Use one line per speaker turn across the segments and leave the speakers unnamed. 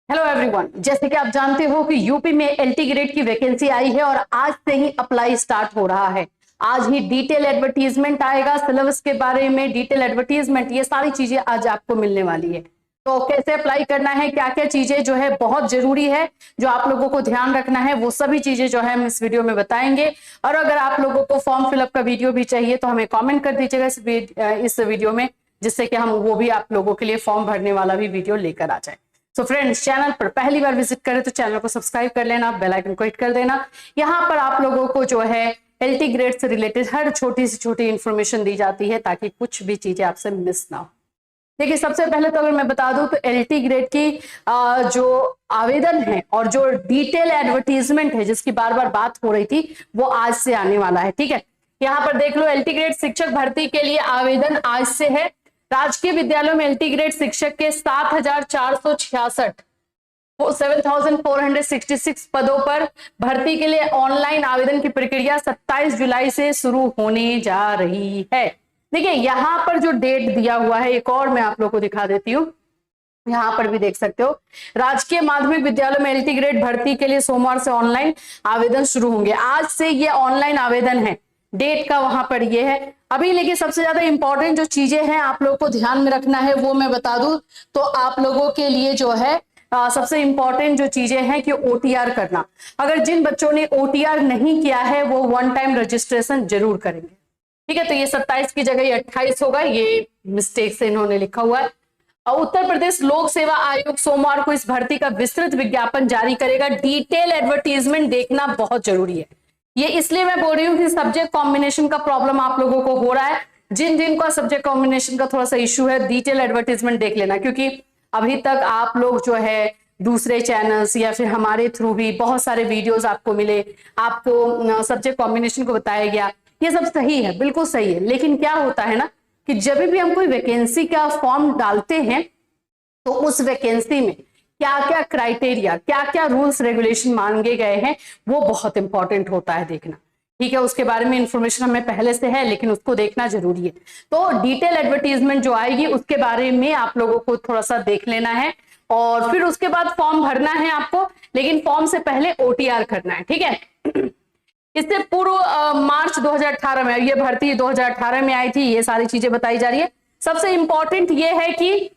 Hello everyone, जैसे कि आप जानते हो कि यूपी में एलटी ग्रेड की वैकेंसी आई है और आज से ही अप्लाई स्टार्ट हो रहा है। आज ही डिटेल एडवर्टीजमेंट आएगा, सिलेबस के बारे में डिटेल एडवर्टीजमेंट, ये सारी चीजें आज आपको मिलने वाली है। तो कैसे अप्लाई करना है, क्या क्या चीजें जो है बहुत जरूरी है, जो आप लोगों को ध्यान रखना है, वो सभी चीजें जो है हम इस वीडियो में बताएंगे। और अगर आप लोगों को फॉर्म फिलअप का वीडियो भी चाहिए तो हमें कॉमेंट कर दीजिएगा इस वीडियो में, जिससे कि हम वो भी आप लोगों के लिए फॉर्म भरने वाला भी वीडियो लेकर आ जाए। तो फ्रेंड्स, चैनल पर पहली बार विजिट करें तो चैनल को सब्सक्राइब कर लेना, बेल आइकन को हिट कर देना। यहाँ पर आप लोगों को जो है एलटी ग्रेड से रिलेटेड हर छोटी से छोटी इंफॉर्मेशन दी जाती है ताकि कुछ भी चीजें आपसे मिस ना हो। देखिए, सबसे पहले तो अगर मैं बता दूं तो एलटी ग्रेड की जो आवेदन है और जो डिटेल एडवर्टीजमेंट है जिसकी बार बार बात हो रही थी, वो आज से आने वाला है। ठीक है, यहाँ पर देख लो, एलटी ग्रेड शिक्षक भर्ती के लिए आवेदन आज से है। राजकीय विद्यालयों में एलटी ग्रेड शिक्षक के 7,466 7,466 पदों पर भर्ती के लिए ऑनलाइन आवेदन की प्रक्रिया 27 जुलाई से शुरू होने जा रही है। देखिए, यहां पर जो डेट दिया हुआ है, एक और मैं आप लोगों को दिखा देती हूँ, यहां पर भी देख सकते हो। राजकीय माध्यमिक विद्यालयों में एलटी ग्रेड भर्ती के लिए सोमवार से ऑनलाइन आवेदन शुरू होंगे। आज से ये ऑनलाइन आवेदन है, डेट का वहां पर ये है अभी। लेकिन सबसे ज्यादा इंपॉर्टेंट जो चीजें हैं आप लोगों को ध्यान में रखना है, वो मैं बता दूं तो आप लोगों के लिए जो है सबसे इंपॉर्टेंट जो चीजें हैं कि ओटीआर करना। अगर जिन बच्चों ने ओटीआर नहीं किया है वो वन टाइम रजिस्ट्रेशन जरूर करेंगे। ठीक है, तो ये 27 की जगह ये 28 होगा, ये मिस्टेक से इन्होंने लिखा हुआ है। उत्तर प्रदेश लोक सेवा आयोग सोमवार को इस भर्ती का विस्तृत विज्ञापन जारी करेगा। डिटेल एडवर्टीजमेंट देखना बहुत जरूरी है। ये इसलिए मैं बोल रही हूँ कि सब्जेक्ट कॉम्बिनेशन का प्रॉब्लम आप लोगों को हो रहा है। जिन जिन का सब्जेक्ट कॉम्बिनेशन का थोड़ा सा इश्यू है, डिटेल एडवर्टीजमेंट देख लेना, क्योंकि अभी तक आप लोग जो है दूसरे चैनल्स या फिर हमारे थ्रू भी बहुत सारे वीडियोस आपको मिले, आपको सब्जेक्ट कॉम्बिनेशन को बताया गया, ये सब सही है, बिल्कुल सही है। लेकिन क्या होता है ना कि जब भी हम कोई वैकेंसी का फॉर्म डालते हैं तो उस वैकेंसी में क्या क्या क्राइटेरिया, क्या क्या रूल्स रेगुलेशन मांगे गए हैं, वो बहुत इंपॉर्टेंट होता है देखना। ठीक है, उसके बारे में इंफॉर्मेशन हमें पहले से है, लेकिन उसको देखना जरूरी है। तो डिटेल एडवर्टीजमेंट जो आएगी उसके बारे में आप लोगों को थोड़ा सा देख लेना है और फिर उसके बाद फॉर्म भरना है आपको। लेकिन फॉर्म से पहले ओटीआर करना है। ठीक है, इससे पूर्व मार्च 2018 में, ये भर्ती 2018 में आई थी, ये सारी चीजें बताई जा रही है। सबसे इंपॉर्टेंट ये है कि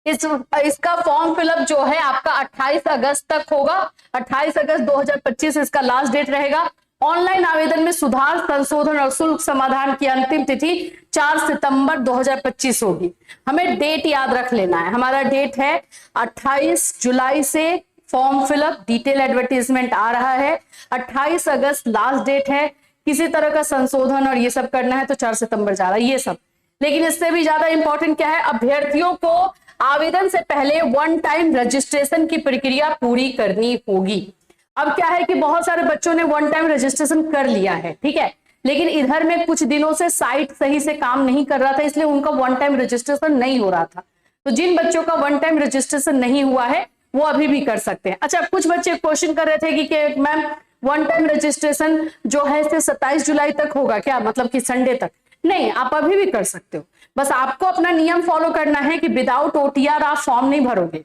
इसका फॉर्म फिलअप जो है आपका 28 अगस्त तक होगा। 28 अगस्त 2025 इसका लास्ट डेट रहेगा। ऑनलाइन आवेदन में सुधार, संशोधन और शुल्क समाधान की अंतिम तिथि 4 सितंबर 2025 होगी। हमें डेट याद रख लेना है, हमारा डेट है 28 जुलाई से फॉर्म फिलअप, डिटेल एडवर्टीजमेंट आ रहा है। 28 अगस्त लास्ट डेट है। किसी तरह का संशोधन और ये सब करना है तो 4 सितंबर जा रहा है ये सब। लेकिन इससे भी ज्यादा इंपॉर्टेंट क्या है, अभ्यर्थियों को आवेदन से पहले वन टाइम रजिस्ट्रेशन की प्रक्रिया पूरी करनी होगी। अब क्या है कि बहुत सारे बच्चों ने वन टाइम रजिस्ट्रेशन कर लिया है, ठीक है, लेकिन इधर में कुछ दिनों से साइट सही से काम नहीं कर रहा था, इसलिए उनका वन टाइम रजिस्ट्रेशन नहीं हो रहा था। तो जिन बच्चों का वन टाइम रजिस्ट्रेशन नहीं हुआ है वो अभी भी कर सकते हैं। अच्छा, कुछ बच्चे क्वेश्चन कर रहे थे कि मैम वन टाइम रजिस्ट्रेशन जो है 27 जुलाई तक होगा क्या, मतलब कि संडे तक? नहीं, आप अभी भी कर सकते हो। बस आपको अपना नियम फॉलो करना है कि विदाउट ओटीआर आप फॉर्म नहीं भरोगे।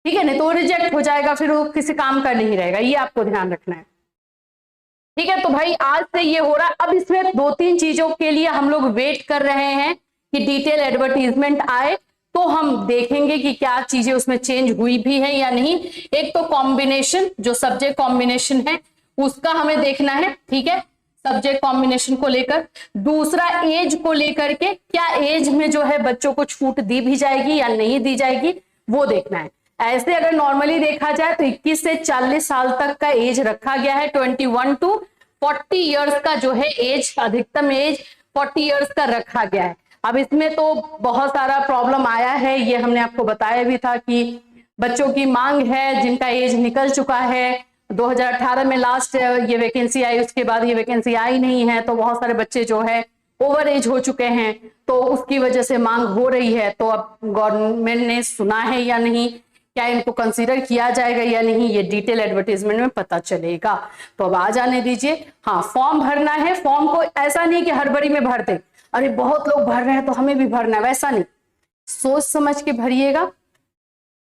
ठीक है, नहीं तो रिजेक्ट हो जाएगा, फिर वो किसी काम का नहीं रहेगा, ये आपको ध्यान रखना है। ठीक है, तो भाई आज से ये हो रहा है। अब इसमें 2-3 चीजों के लिए हम लोग वेट कर रहे हैं कि डिटेल एडवर्टीजमेंट आए तो हम देखेंगे कि क्या चीजें उसमें चेंज हुई भी है या नहीं। एक तो कॉम्बिनेशन, जो सब्जेक्ट कॉम्बिनेशन है उसका हमें देखना है। ठीक है, सब्जेक्ट कॉम्बिनेशन को लेकर। दूसरा, एज को लेकर के, क्या एज में जो है बच्चों को छूट दी भी जाएगी या नहीं दी जाएगी, वो देखना है। ऐसे अगर नॉर्मली देखा जाए तो 21 से 40 साल तक का एज रखा गया है। 21 to 40 ईयर्स का जो है एज, अधिकतम एज 40 ईयर्स का रखा गया है। अब इसमें तो बहुत सारा प्रॉब्लम आया है, ये हमने आपको बताया भी था कि बच्चों की मांग है जिनका एज निकल चुका है। 2018 में लास्ट ये वैकेंसी आई, उसके बाद ये वैकेंसी आई नहीं है, तो बहुत सारे बच्चे जो है ओवर एज हो चुके हैं, तो उसकी वजह से मांग हो रही है। तो अब गवर्नमेंट ने सुना है या नहीं, क्या इनको कंसीडर किया जाएगा या नहीं, ये डिटेल एडवर्टीजमेंट में पता चलेगा। तो अब आ जाने दीजिए। हाँ, फॉर्म भरना है। फॉर्म को ऐसा नहीं कि हड़बड़ी में भर दे, अरे बहुत लोग भर रहे हैं तो हमें भी भरना है, वैसा नहीं। सोच समझ के भरिएगा,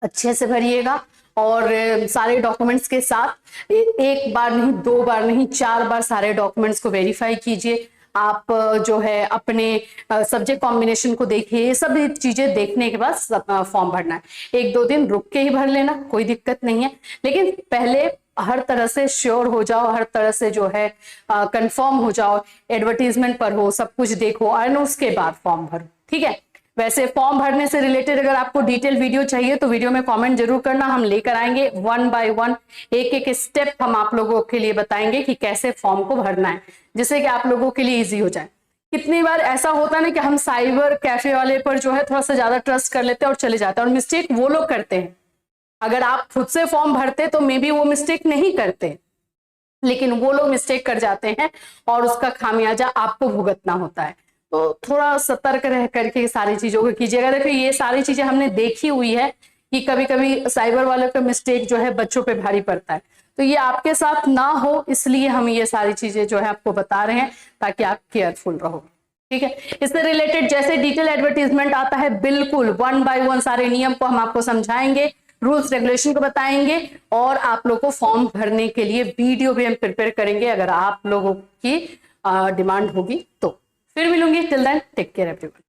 अच्छे से भरिएगा और सारे डॉक्यूमेंट्स के साथ एक बार नहीं, 2 बार नहीं, 4 बार सारे डॉक्यूमेंट्स को वेरीफाई कीजिए। आप जो है अपने सब्जेक्ट कॉम्बिनेशन को देखिए, ये सब चीजें देखने के बाद फॉर्म भरना है। 1-2 दिन रुक के ही भर लेना, कोई दिक्कत नहीं है, लेकिन पहले हर तरह से श्योर हो जाओ, हर तरह से जो है कंफर्म हो जाओ, एडवर्टीजमेंट पर हो, सब कुछ देखो और उसके बाद फॉर्म भरो, ठीक है। वैसे फॉर्म भरने से रिलेटेड अगर आपको डिटेल वीडियो चाहिए तो वीडियो में कमेंट जरूर करना, हम लेकर आएंगे 1 बाय 1, एक एक स्टेप हम आप लोगों के लिए बताएंगे कि कैसे फॉर्म को भरना है, जिससे कि आप लोगों के लिए इजी हो जाए। कितनी बार ऐसा होता है ना कि हम साइबर कैफे वाले पर जो है थोड़ा सा ज्यादा ट्रस्ट कर लेते हैं और चले जाते हैं, और मिस्टेक वो लोग करते हैं। अगर आप खुद से फॉर्म भरते तो मे बी वो मिस्टेक नहीं करते, लेकिन वो लोग मिस्टेक कर जाते हैं और उसका खामियाजा आपको भुगतना होता है। तो थोड़ा सतर्क रह करके सारी चीजों को कीजिएगा। देखिए ये सारी चीजें हमने देखी हुई है कि कभी कभी साइबर वालों का मिस्टेक जो है बच्चों पे भारी पड़ता है, तो ये आपके साथ ना हो इसलिए हम ये सारी चीजें जो है आपको बता रहे हैं, ताकि आप केयरफुल रहो, ठीक है। इससे रिलेटेड जैसे डिटेल एडवर्टीजमेंट आता है, बिल्कुल 1 बाय 1 सारे नियम को हम आपको समझाएंगे, रूल्स रेगुलेशन को बताएंगे, और आप लोगों को फॉर्म भरने के लिए वीडियो भी हम प्रिपेयर करेंगे अगर आप लोगों की डिमांड होगी तो। फिर मिलूंगी, till then take care everyone.